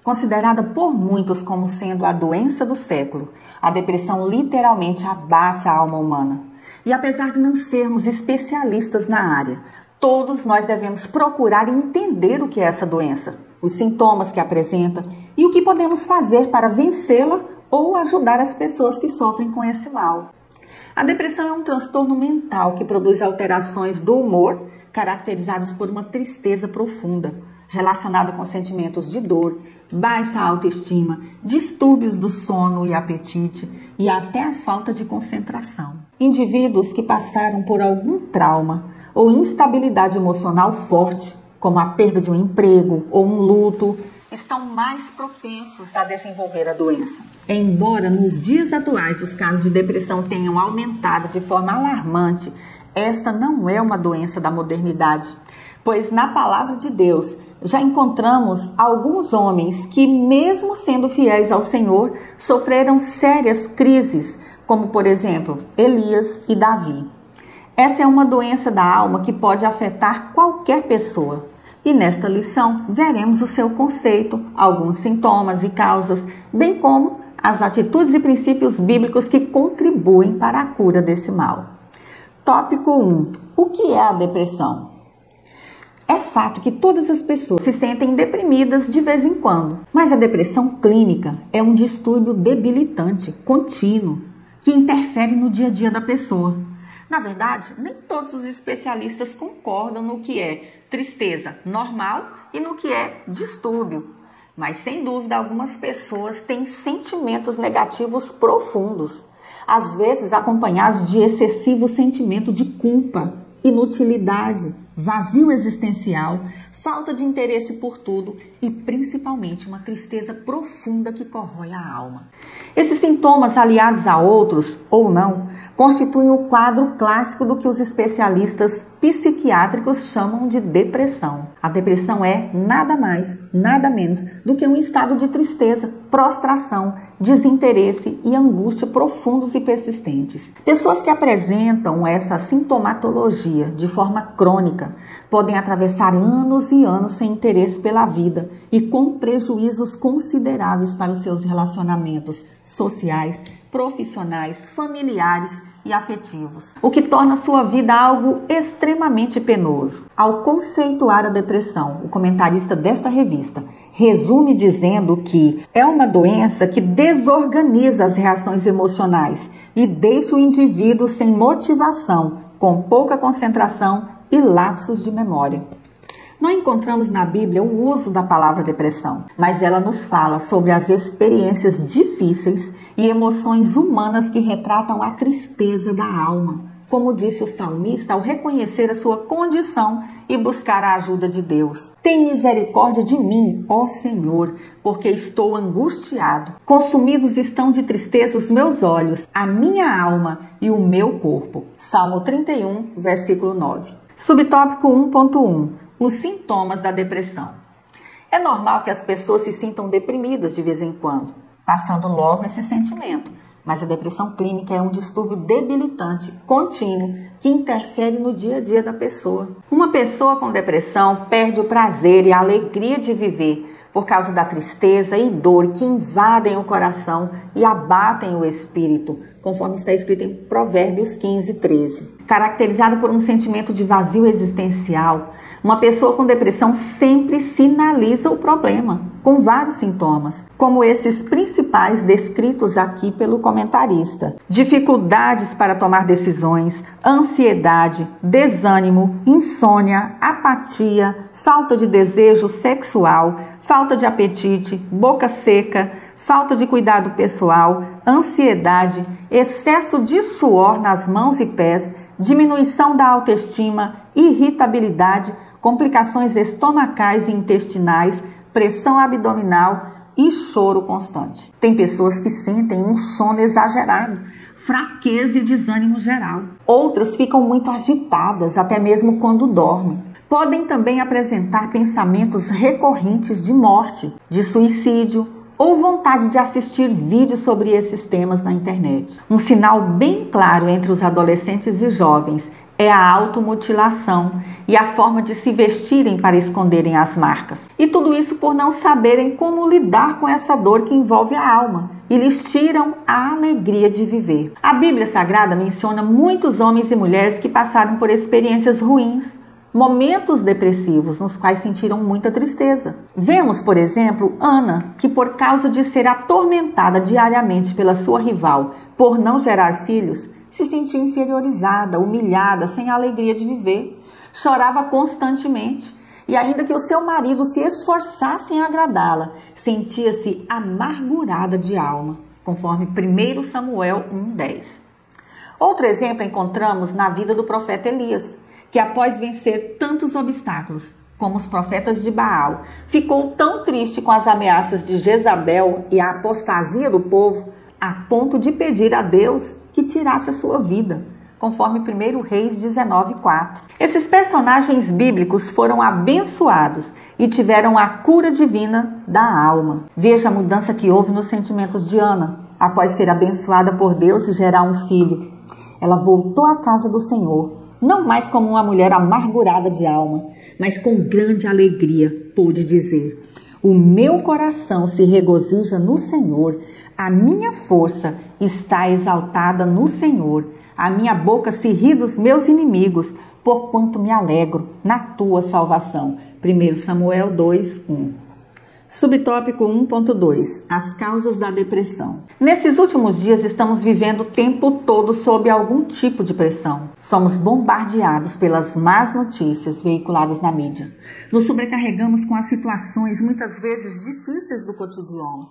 Considerada por muitos como sendo a doença do século, a depressão literalmente abate a alma humana. E apesar de não sermos especialistas na área, todos nós devemos procurar entender o que é essa doença, os sintomas que apresenta e o que podemos fazer para vencê-la ou ajudar as pessoas que sofrem com esse mal. A depressão é um transtorno mental que produz alterações do humor caracterizadas por uma tristeza profunda, relacionada com sentimentos de dor, baixa autoestima, distúrbios do sono e apetite e até a falta de concentração. Indivíduos que passaram por algum trauma ou instabilidade emocional forte, como a perda de um emprego ou um luto, estão mais propensos a desenvolver a doença. Embora nos dias atuais os casos de depressão tenham aumentado de forma alarmante, esta não é uma doença da modernidade, pois na palavra de Deus já encontramos alguns homens que, mesmo sendo fiéis ao Senhor, sofreram sérias crises, como por exemplo Elias e Davi. Essa é uma doença da alma que pode afetar qualquer pessoa. E nesta lição veremos o seu conceito, alguns sintomas e causas, bem como as atitudes e princípios bíblicos que contribuem para a cura desse mal. Tópico 1. O que é a depressão? É fato que todas as pessoas se sentem deprimidas de vez em quando, mas a depressão clínica é um distúrbio debilitante, contínuo, que interfere no dia a dia da pessoa. Na verdade, nem todos os especialistas concordam no que é tristeza normal e no que é distúrbio, mas sem dúvida algumas pessoas têm sentimentos negativos profundos, às vezes acompanhados de excessivo sentimento de culpa, inutilidade, vazio existencial, falta de interesse por tudo e principalmente uma tristeza profunda que corrói a alma. Esses sintomas, aliados a outros ou não, constituem o quadro clássico do que os especialistas psiquiátricos chamam de depressão. A depressão é nada mais, nada menos do que um estado de tristeza, prostração, desinteresse e angústia profundos e persistentes. Pessoas que apresentam essa sintomatologia de forma crônica podem atravessar anos e anos sem interesse pela vida e com prejuízos consideráveis para os seus relacionamentos sociais, profissionais, familiares e afetivos, o que torna sua vida algo extremamente penoso. Ao conceituar a depressão, o comentarista desta revista resume dizendo que é uma doença que desorganiza as reações emocionais e deixa o indivíduo sem motivação, com pouca concentração e lapsos de memória. Não encontramos na Bíblia o uso da palavra depressão, mas ela nos fala sobre as experiências difíceis e emoções humanas que retratam a tristeza da alma. Como disse o salmista ao reconhecer a sua condição e buscar a ajuda de Deus. Tem misericórdia de mim, ó Senhor, porque estou angustiado. Consumidos estão de tristeza os meus olhos, a minha alma e o meu corpo. Salmo 31, versículo 9. Subtópico 1.1. Os sintomas da depressão. É normal que as pessoas se sintam deprimidas de vez em quando, passando logo esse sentimento. Mas a depressão clínica é um distúrbio debilitante, contínuo, que interfere no dia a dia da pessoa. Uma pessoa com depressão perde o prazer e a alegria de viver por causa da tristeza e dor que invadem o coração e abatem o espírito, conforme está escrito em Provérbios 15:13. Caracterizado por um sentimento de vazio existencial, uma pessoa com depressão sempre sinaliza o problema, com vários sintomas, como esses principais descritos aqui pelo comentarista. Dificuldades para tomar decisões, ansiedade, desânimo, insônia, apatia, falta de desejo sexual, falta de apetite, boca seca, falta de cuidado pessoal, ansiedade, excesso de suor nas mãos e pés, diminuição da autoestima, irritabilidade, complicações estomacais e intestinais, pressão abdominal e choro constante. Tem pessoas que sentem um sono exagerado, fraqueza e desânimo geral. Outras ficam muito agitadas, até mesmo quando dormem. Podem também apresentar pensamentos recorrentes de morte, de suicídio ou vontade de assistir vídeos sobre esses temas na internet. Um sinal bem claro entre os adolescentes e jovens é a automutilação e a forma de se vestirem para esconderem as marcas. E tudo isso por não saberem como lidar com essa dor que envolve a alma e lhes tiram a alegria de viver. A Bíblia Sagrada menciona muitos homens e mulheres que passaram por experiências ruins, momentos depressivos nos quais sentiram muita tristeza. Vemos, por exemplo, Ana, que por causa de ser atormentada diariamente pela sua rival por não gerar filhos, se sentia inferiorizada, humilhada, sem a alegria de viver. Chorava constantemente e ainda que o seu marido se esforçasse em agradá-la, sentia-se amargurada de alma, conforme 1 Samuel 1:10. Outro exemplo encontramos na vida do profeta Elias, que após vencer tantos obstáculos, como os profetas de Baal, ficou tão triste com as ameaças de Jezabel e a apostasia do povo, a ponto de pedir a Deus que tirasse a sua vida, conforme 1 Reis 19:4. Esses personagens bíblicos foram abençoados e tiveram a cura divina da alma. Veja a mudança que houve nos sentimentos de Ana, após ser abençoada por Deus e gerar um filho. Ela voltou à casa do Senhor, não mais como uma mulher amargurada de alma, mas com grande alegria, pôde dizer: o meu coração se regozija no Senhor, a minha força está exaltada no Senhor, a minha boca se ri dos meus inimigos, porquanto me alegro na tua salvação. 1 Samuel 2:1. Subtópico 1.2. As causas da depressão. Nesses últimos dias estamos vivendo o tempo todo sob algum tipo de pressão. Somos bombardeados pelas más notícias veiculadas na mídia. Nos sobrecarregamos com as situações muitas vezes difíceis do cotidiano.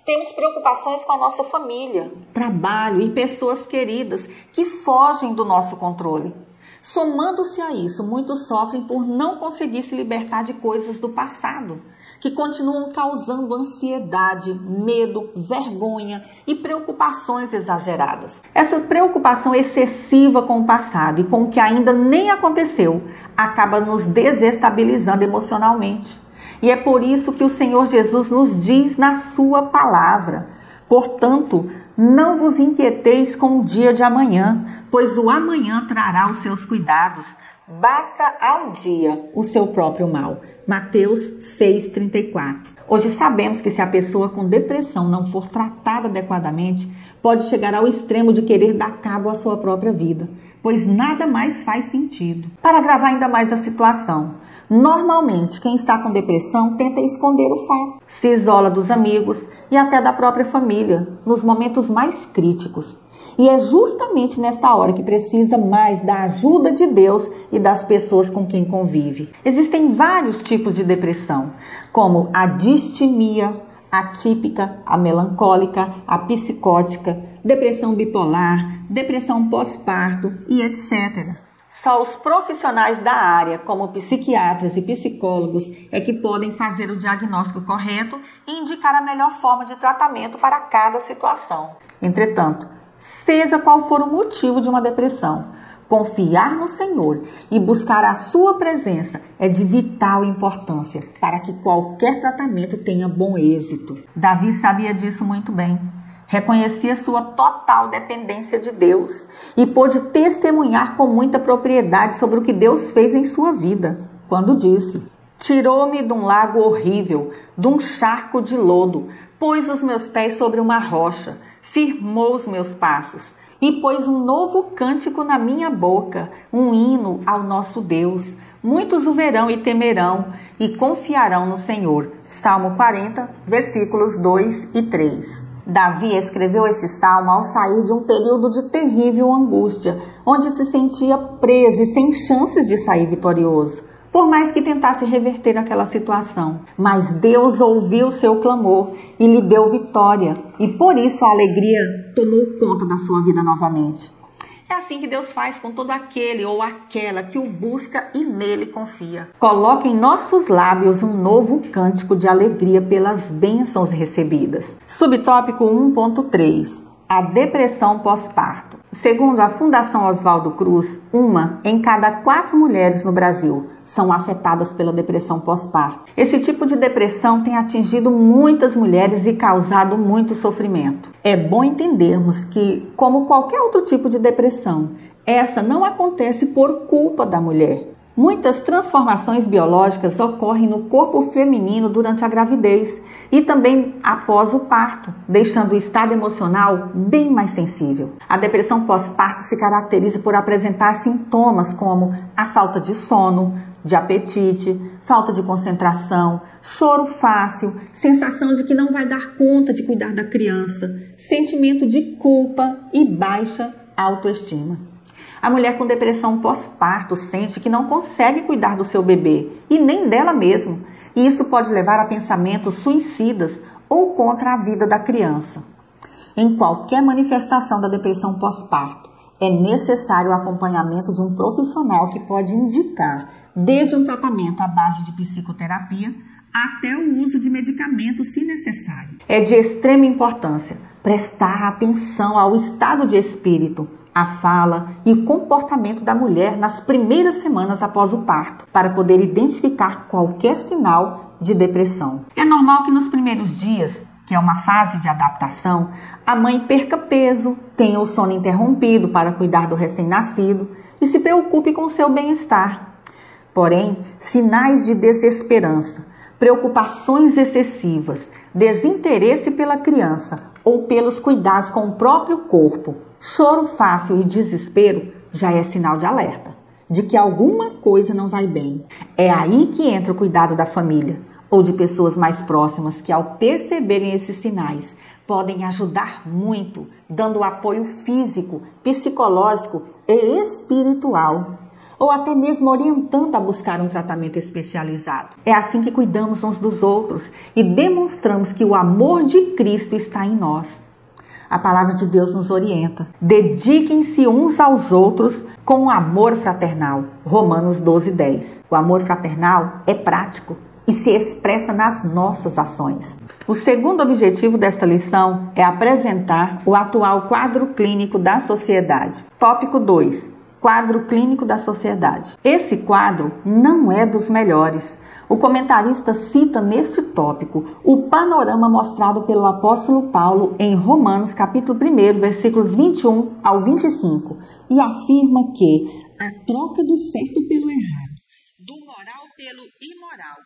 Temos preocupações com a nossa família, trabalho e pessoas queridas que fogem do nosso controle. Somando-se a isso, muitos sofrem por não conseguir se libertar de coisas do passado, que continuam causando ansiedade, medo, vergonha e preocupações exageradas. Essa preocupação excessiva com o passado e com o que ainda nem aconteceu acaba nos desestabilizando emocionalmente. E é por isso que o Senhor Jesus nos diz na sua palavra: portanto, não vos inquieteis com o dia de amanhã, pois o amanhã trará os seus cuidados. Basta ao dia o seu próprio mal. Mateus 6:34. Hoje sabemos que se a pessoa com depressão não for tratada adequadamente, pode chegar ao extremo de querer dar cabo à sua própria vida, pois nada mais faz sentido. Para agravar ainda mais a situação, normalmente quem está com depressão tenta esconder o fato, se isola dos amigos e até da própria família nos momentos mais críticos. E é justamente nesta hora que precisa mais da ajuda de Deus e das pessoas com quem convive. Existem vários tipos de depressão, como a distimia, a típica, a melancólica, a psicótica, depressão bipolar, depressão pós-parto e etc. Só os profissionais da área, como psiquiatras e psicólogos, é que podem fazer o diagnóstico correto e indicar a melhor forma de tratamento para cada situação. Entretanto, seja qual for o motivo de uma depressão, confiar no Senhor e buscar a sua presença é de vital importância para que qualquer tratamento tenha bom êxito. Davi sabia disso muito bem. Reconhecia sua total dependência de Deus e pôde testemunhar com muita propriedade sobre o que Deus fez em sua vida, quando disse: tirou-me de um lago horrível, de um charco de lodo, pôs os meus pés sobre uma rocha, firmou os meus passos e pôs um novo cântico na minha boca, um hino ao nosso Deus. Muitos o verão e temerão e confiarão no Senhor. Salmo 40, versículos 2 e 3. Davi escreveu esse salmo ao sair de um período de terrível angústia, onde se sentia preso e sem chances de sair vitorioso, por mais que tentasse reverter aquela situação. Mas Deus ouviu seu clamor e lhe deu vitória, e por isso a alegria tomou conta da sua vida novamente. É assim que Deus faz com todo aquele ou aquela que o busca e nele confia. Coloque em nossos lábios um novo cântico de alegria pelas bênçãos recebidas. Subtópico 1.3. A depressão pós-parto. Segundo a Fundação Oswaldo Cruz, 1 em cada 4 mulheres no Brasil são afetadas pela depressão pós-parto. Esse tipo de depressão tem atingido muitas mulheres e causado muito sofrimento. É bom entendermos que, como qualquer outro tipo de depressão, essa não acontece por culpa da mulher. Muitas transformações biológicas ocorrem no corpo feminino durante a gravidez e também após o parto, deixando o estado emocional bem mais sensível. A depressão pós-parto se caracteriza por apresentar sintomas como a falta de sono, de apetite, falta de concentração, choro fácil, sensação de que não vai dar conta de cuidar da criança, sentimento de culpa e baixa autoestima. A mulher com depressão pós-parto sente que não consegue cuidar do seu bebê e nem dela mesma, e isso pode levar a pensamentos suicidas ou contra a vida da criança. Em qualquer manifestação da depressão pós-parto, é necessário o acompanhamento de um profissional que pode indicar desde um tratamento à base de psicoterapia até o uso de medicamentos se necessário. É de extrema importância prestar atenção ao estado de espírito, a fala e o comportamento da mulher nas primeiras semanas após o parto, para poder identificar qualquer sinal de depressão. É normal que nos primeiros dias, que é uma fase de adaptação, a mãe perca peso, tenha o sono interrompido para cuidar do recém-nascido e se preocupe com o seu bem-estar. Porém, sinais de desesperança, preocupações excessivas, desinteresse pela criança ou pelos cuidados com o próprio corpo, choro fácil e desespero já é sinal de alerta, de que alguma coisa não vai bem. É aí que entra o cuidado da família ou de pessoas mais próximas que, ao perceberem esses sinais, podem ajudar muito, dando apoio físico, psicológico e espiritual, ou até mesmo orientando a buscar um tratamento especializado. É assim que cuidamos uns dos outros e demonstramos que o amor de Cristo está em nós. A palavra de Deus nos orienta. Dediquem-se uns aos outros com amor fraternal. Romanos 12:10. O amor fraternal é prático e se expressa nas nossas ações. O segundo objetivo desta lição é apresentar o atual quadro clínico da sociedade. Tópico 2. Quadro clínico da sociedade. Esse quadro não é dos melhores. O comentarista cita neste tópico o panorama mostrado pelo apóstolo Paulo em Romanos capítulo 1, versículos 21 ao 25, e afirma que a troca do certo pelo errado, do moral pelo imoral,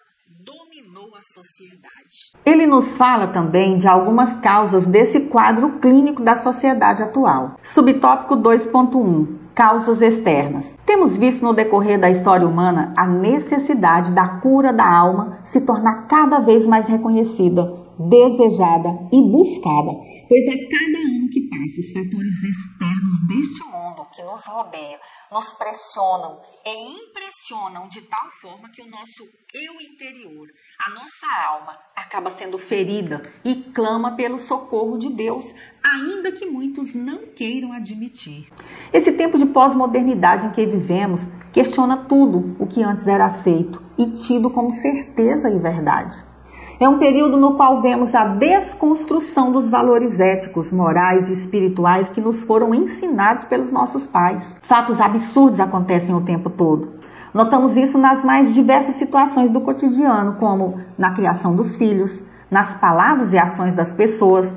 dominou a sociedade. Ele nos fala também de algumas causas desse quadro clínico da sociedade atual. Subtópico 2.1. Causas externas. Temos visto no decorrer da história humana a necessidade da cura da alma se tornar cada vez mais reconhecida, desejada e buscada, pois a cada ano que passa, os fatores externos deste mundo que nos rodeia nos pressionam e impressionam de tal forma que o nosso eu interior, a nossa alma, acaba sendo ferida e clama pelo socorro de Deus, ainda que muitos não queiram admitir. Esse tempo de pós-modernidade em que vivemos questiona tudo o que antes era aceito e tido como certeza e verdade. É um período no qual vemos a desconstrução dos valores éticos, morais e espirituais que nos foram ensinados pelos nossos pais. Fatos absurdos acontecem o tempo todo. Notamos isso nas mais diversas situações do cotidiano, como na criação dos filhos, nas palavras e ações das pessoas,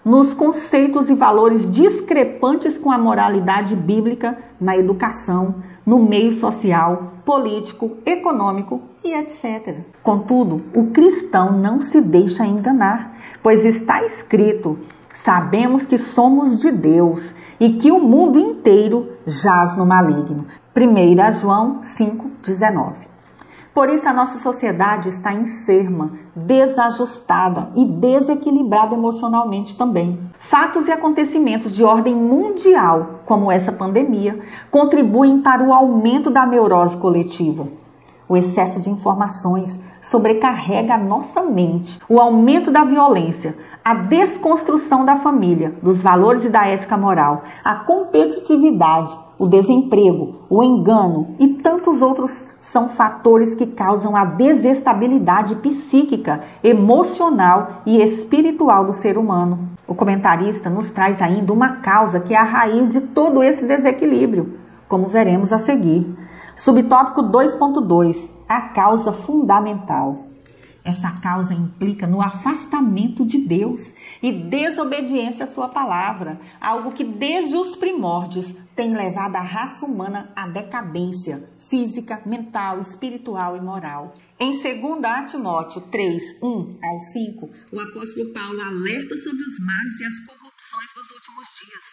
nos conceitos e valores discrepantes com a moralidade bíblica na educação, no meio social, político, econômico e etc. Contudo, o cristão não se deixa enganar, pois está escrito: sabemos que somos de Deus e que o mundo inteiro jaz no maligno. 1 João 5,19. Por isso a nossa sociedade está enferma, desajustada e desequilibrada emocionalmente também. Fatos e acontecimentos de ordem mundial, como essa pandemia, contribuem para o aumento da neurose coletiva. O excesso de informações sobrecarrega a nossa mente. O aumento da violência, a desconstrução da família, dos valores e da ética moral, a competitividade, o desemprego, o engano e tantos outros são fatores que causam a desestabilidade psíquica, emocional e espiritual do ser humano. O comentarista nos traz ainda uma causa que é a raiz de todo esse desequilíbrio, como veremos a seguir. Subtópico 2.2, a causa fundamental. Essa causa implica no afastamento de Deus e desobediência à sua palavra, algo que desde os primórdios tem levado a raça humana à decadência física, mental, espiritual e moral. Em 2 Timóteo 3, 1 ao 5, o apóstolo Paulo alerta sobre os males e as corrupções dos últimos dias,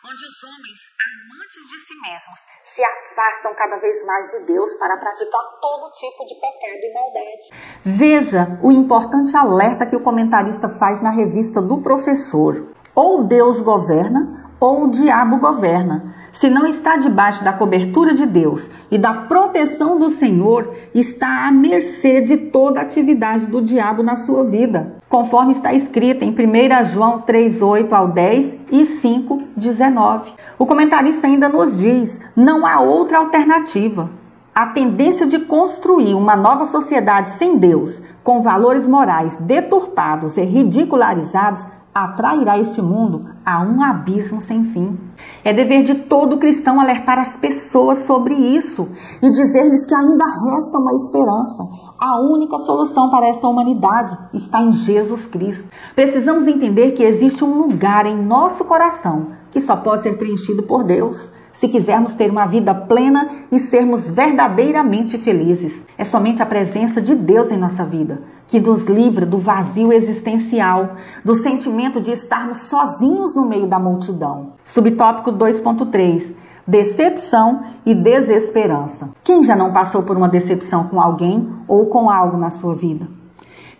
onde os homens, amantes de si mesmos, se afastam cada vez mais de Deus para praticar todo tipo de pecado e maldade. Veja o importante alerta que o comentarista faz na revista do Professor. Ou Deus governa, ou o diabo governa. Se não está debaixo da cobertura de Deus e da proteção do Senhor, está à mercê de toda a atividade do diabo na sua vida, conforme está escrito em 1 João 3:8 ao 10 e 5:19. O comentarista ainda nos diz: não há outra alternativa. A tendência de construir uma nova sociedade sem Deus, com valores morais deturpados e ridicularizados, atrairá este mundo a um abismo sem fim. É dever de todo cristão alertar as pessoas sobre isso e dizer-lhes que ainda resta uma esperança. A única solução para esta humanidade está em Jesus Cristo. Precisamos entender que existe um lugar em nosso coração que só pode ser preenchido por Deus, se quisermos ter uma vida plena e sermos verdadeiramente felizes. É somente a presença de Deus em nossa vida que nos livra do vazio existencial, do sentimento de estarmos sozinhos no meio da multidão. Subtópico 2.3. Decepção e desesperança. Quem já não passou por uma decepção com alguém ou com algo na sua vida?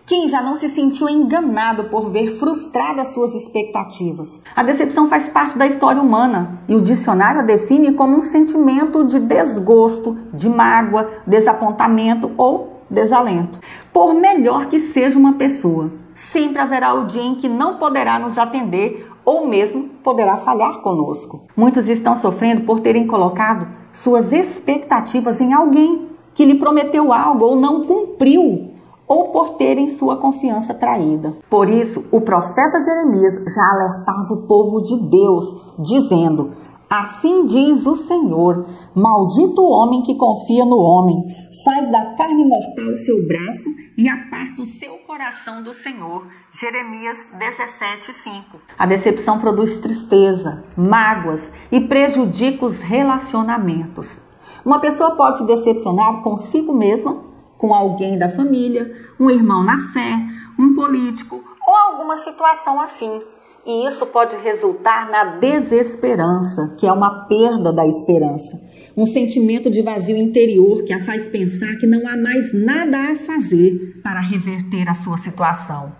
Quem já não se sentiu enganado por ver frustradas suas expectativas? A decepção faz parte da história humana e o dicionário a define como um sentimento de desgosto, de mágoa, desapontamento ou desalento. Por melhor que seja uma pessoa, sempre haverá o dia em que não poderá nos atender ou mesmo poderá falhar conosco. Muitos estão sofrendo por terem colocado suas expectativas em alguém que lhe prometeu algo ou não cumpriu, ou por terem sua confiança traída. Por isso, o profeta Jeremias já alertava o povo de Deus, dizendo: assim diz o Senhor, maldito o homem que confia no homem, faz da carne mortal o seu braço e aparta o seu coração do Senhor. Jeremias 17:5. A decepção produz tristeza, mágoas e prejudica os relacionamentos. Uma pessoa pode se decepcionar consigo mesma, com alguém da família, um irmão na fé, um político ou alguma situação afim. E isso pode resultar na desesperança, que é uma perda da esperança. Um sentimento de vazio interior que a faz pensar que não há mais nada a fazer para reverter a sua situação.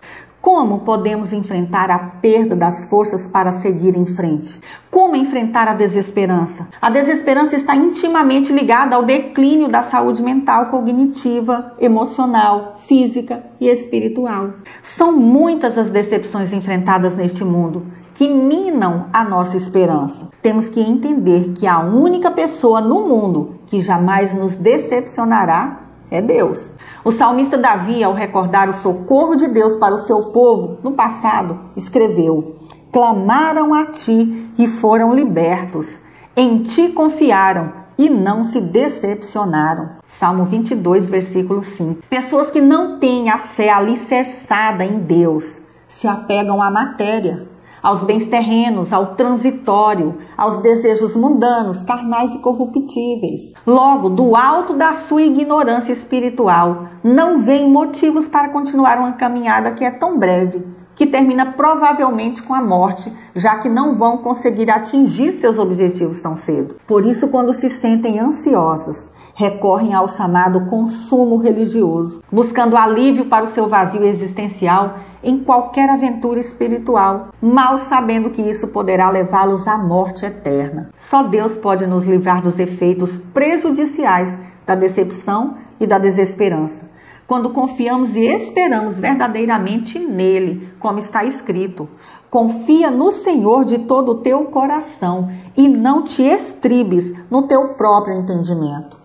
Como podemos enfrentar a perda das forças para seguir em frente? Como enfrentar a desesperança? A desesperança está intimamente ligada ao declínio da saúde mental, cognitiva, emocional, física e espiritual. São muitas as decepções enfrentadas neste mundo que minam a nossa esperança. Temos que entender que a única pessoa no mundo que jamais nos decepcionará é Deus. O salmista Davi, ao recordar o socorro de Deus para o seu povo no passado, escreveu: clamaram a ti e foram libertos. Em ti confiaram e não se decepcionaram. Salmo 22, versículo 5. Pessoas que não têm a fé alicerçada em Deus se apegam à matéria, aos bens terrenos, ao transitório, aos desejos mundanos, carnais e corruptíveis. Logo, do alto da sua ignorância espiritual, não veem motivos para continuar uma caminhada que é tão breve, que termina provavelmente com a morte, já que não vão conseguir atingir seus objetivos tão cedo. Por isso, quando se sentem ansiosos, recorrem ao chamado consumo religioso, buscando alívio para o seu vazio existencial em qualquer aventura espiritual, mal sabendo que isso poderá levá-los à morte eterna. Só Deus pode nos livrar dos efeitos prejudiciais da decepção e da desesperança, quando confiamos e esperamos verdadeiramente nele, como está escrito: confia no Senhor de todo o teu coração e não te estribes no teu próprio entendimento.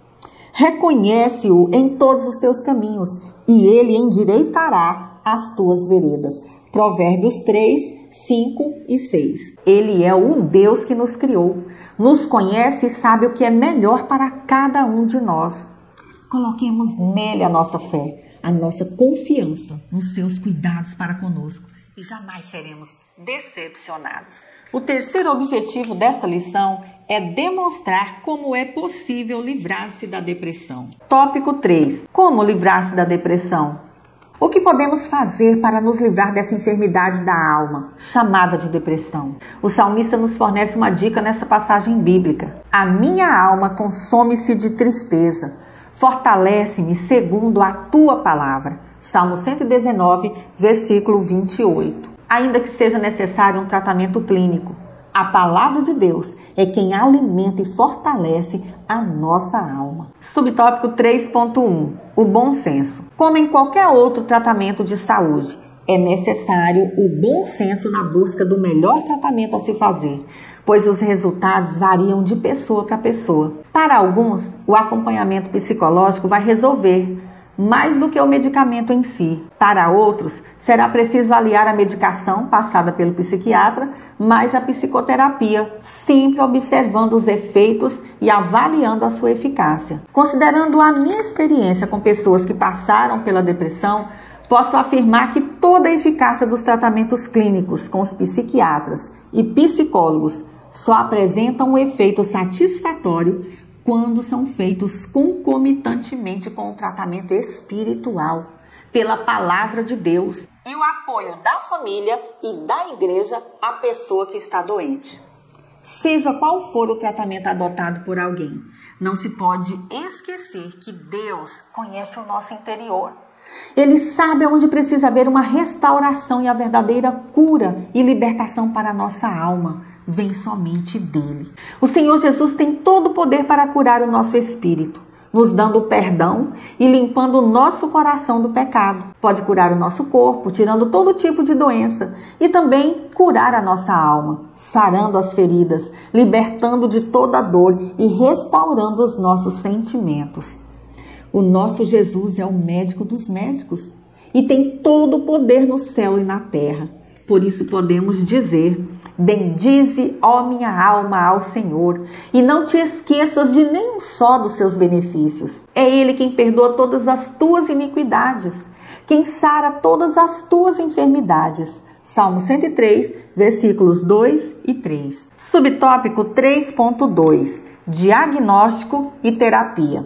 Reconhece-o em todos os teus caminhos e ele endireitará as tuas veredas. Provérbios 3, 5 e 6. Ele é o Deus que nos criou, nos conhece e sabe o que é melhor para cada um de nós. Coloquemos nele a nossa fé, a nossa confiança nos seus cuidados para conosco e jamais seremos decepcionados. O terceiro objetivo desta lição é demonstrar como é possível livrar-se da depressão. Tópico 3. Como livrar-se da depressão? O que podemos fazer para nos livrar dessa enfermidade da alma, chamada de depressão? O salmista nos fornece uma dica nessa passagem bíblica. A minha alma consome-se de tristeza. Fortalece-me segundo a tua palavra. Salmo 119, versículo 28. Ainda que seja necessário um tratamento clínico, a palavra de Deus é quem alimenta e fortalece a nossa alma. Subtópico 3.1. O bom senso. Como em qualquer outro tratamento de saúde, é necessário o bom senso na busca do melhor tratamento a se fazer, pois os resultados variam de pessoa para pessoa. Para alguns, o acompanhamento psicológico vai resolver mais do que o medicamento em si. Para outros, será preciso aliar a medicação passada pelo psiquiatra, mais a psicoterapia, sempre observando os efeitos e avaliando a sua eficácia. Considerando a minha experiência com pessoas que passaram pela depressão, posso afirmar que toda a eficácia dos tratamentos clínicos com os psiquiatras e psicólogos só apresentam um efeito satisfatório quando são feitos concomitantemente com o tratamento espiritual, pela palavra de Deus e o apoio da família e da igreja à pessoa que está doente. Seja qual for o tratamento adotado por alguém, não se pode esquecer que Deus conhece o nosso interior. Ele sabe onde precisa haver uma restauração e a verdadeira cura e libertação para a nossa alma. Vem somente dele. O Senhor Jesus tem todo o poder para curar o nosso espírito, nos dando o perdão e limpando o nosso coração do pecado. Pode curar o nosso corpo, tirando todo tipo de doença e também curar a nossa alma, sarando as feridas, libertando de toda dor e restaurando os nossos sentimentos. O nosso Jesus é o médico dos médicos e tem todo o poder no céu e na terra. Por isso podemos dizer: bendize, ó minha alma, ao Senhor, e não te esqueças de nenhum só dos seus benefícios. É Ele quem perdoa todas as tuas iniquidades, quem sara todas as tuas enfermidades. Salmo 103, versículos 2 e 3. Subtópico 3.2. Diagnóstico e terapia.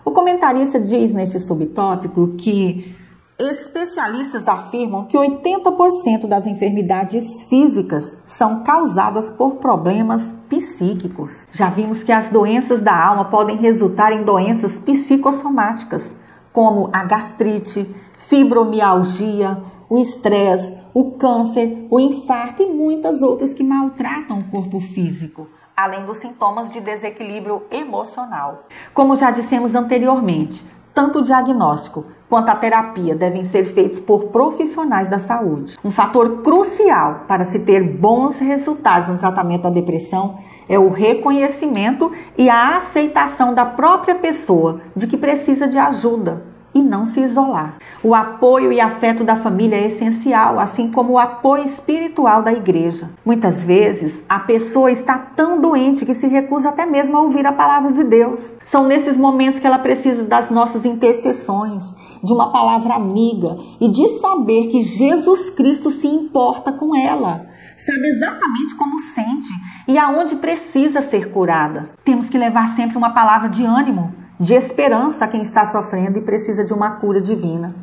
O comentarista diz neste subtópico que especialistas afirmam que 80% das enfermidades físicas são causadas por problemas psíquicos. Já vimos que as doenças da alma podem resultar em doenças psicossomáticas, como a gastrite, fibromialgia, o estresse, o câncer, o infarto e muitas outras que maltratam o corpo físico, além dos sintomas de desequilíbrio emocional. Como já dissemos anteriormente, tanto o diagnóstico quanto a terapia devem ser feitos por profissionais da saúde. Um fator crucial para se ter bons resultados no tratamento da depressão é o reconhecimento e a aceitação da própria pessoa de que precisa de ajuda e não se isolar. O apoio e afeto da família é essencial, assim como o apoio espiritual da igreja. Muitas vezes, a pessoa está tão doente que se recusa até mesmo a ouvir a palavra de Deus. São nesses momentos que ela precisa das nossas intercessões, de uma palavra amiga e de saber que Jesus Cristo se importa com ela. Sabe exatamente como sente e aonde precisa ser curada. Temos que levar sempre uma palavra de ânimo, de esperança a quem está sofrendo e precisa de uma cura divina.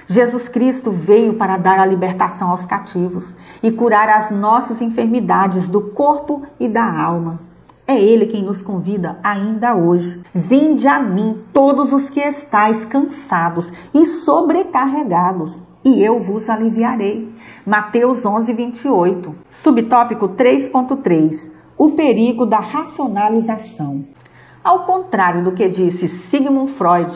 Jesus Cristo veio para dar a libertação aos cativos e curar as nossas enfermidades do corpo e da alma. É Ele quem nos convida ainda hoje. Vinde a mim todos os que estáis cansados e sobrecarregados, e eu vos aliviarei. Mateus 11, 28. Subtópico 3.3. O perigo da racionalização. Ao contrário do que disse Sigmund Freud,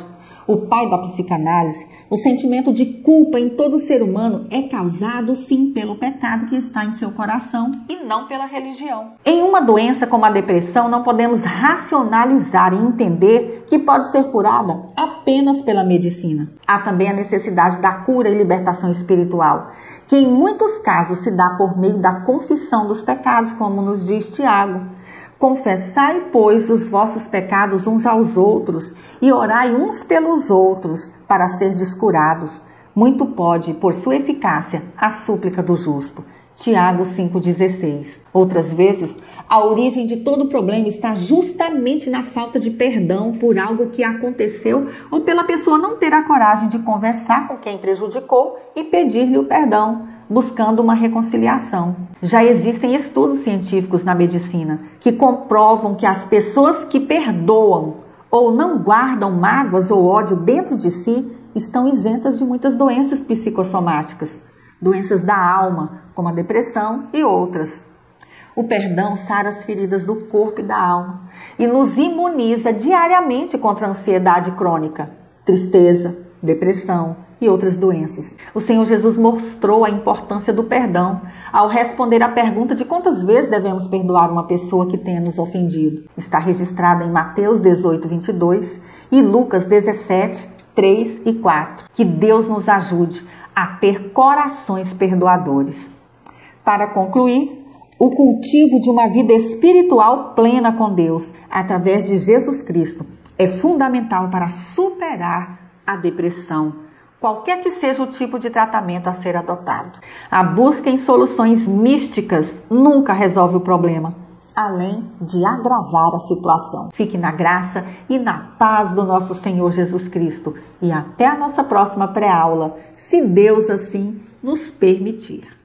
o pai da psicanálise, o sentimento de culpa em todo ser humano é causado sim pelo pecado que está em seu coração e não pela religião. Em uma doença como a depressão, não podemos racionalizar e entender que pode ser curada apenas pela medicina. Há também a necessidade da cura e libertação espiritual, que em muitos casos se dá por meio da confissão dos pecados, como nos diz Tiago. Confessai, pois, os vossos pecados uns aos outros e orai uns pelos outros para serdes curados. Muito pode, por sua eficácia, a súplica do justo. Tiago 5,16. Outras vezes, a origem de todo problema está justamente na falta de perdão por algo que aconteceu ou pela pessoa não ter a coragem de conversar com quem prejudicou e pedir-lhe o perdão, buscando uma reconciliação. Já existem estudos científicos na medicina que comprovam que as pessoas que perdoam ou não guardam mágoas ou ódio dentro de si estão isentas de muitas doenças psicossomáticas, doenças da alma, como a depressão e outras. O perdão sara as feridas do corpo e da alma e nos imuniza diariamente contra a ansiedade crônica, tristeza, depressão e outras doenças. O Senhor Jesus mostrou a importância do perdão ao responder à pergunta de quantas vezes devemos perdoar uma pessoa que tenha nos ofendido. Está registrada em Mateus 18:22 e Lucas 17:3 e 4. Que Deus nos ajude a ter corações perdoadores. Para concluir, o cultivo de uma vida espiritual plena com Deus, através de Jesus Cristo, é fundamental para superar a depressão, qualquer que seja o tipo de tratamento a ser adotado. A busca em soluções místicas nunca resolve o problema, além de agravar a situação. Fique na graça e na paz do nosso Senhor Jesus Cristo. E até a nossa próxima pré-aula, se Deus assim nos permitir.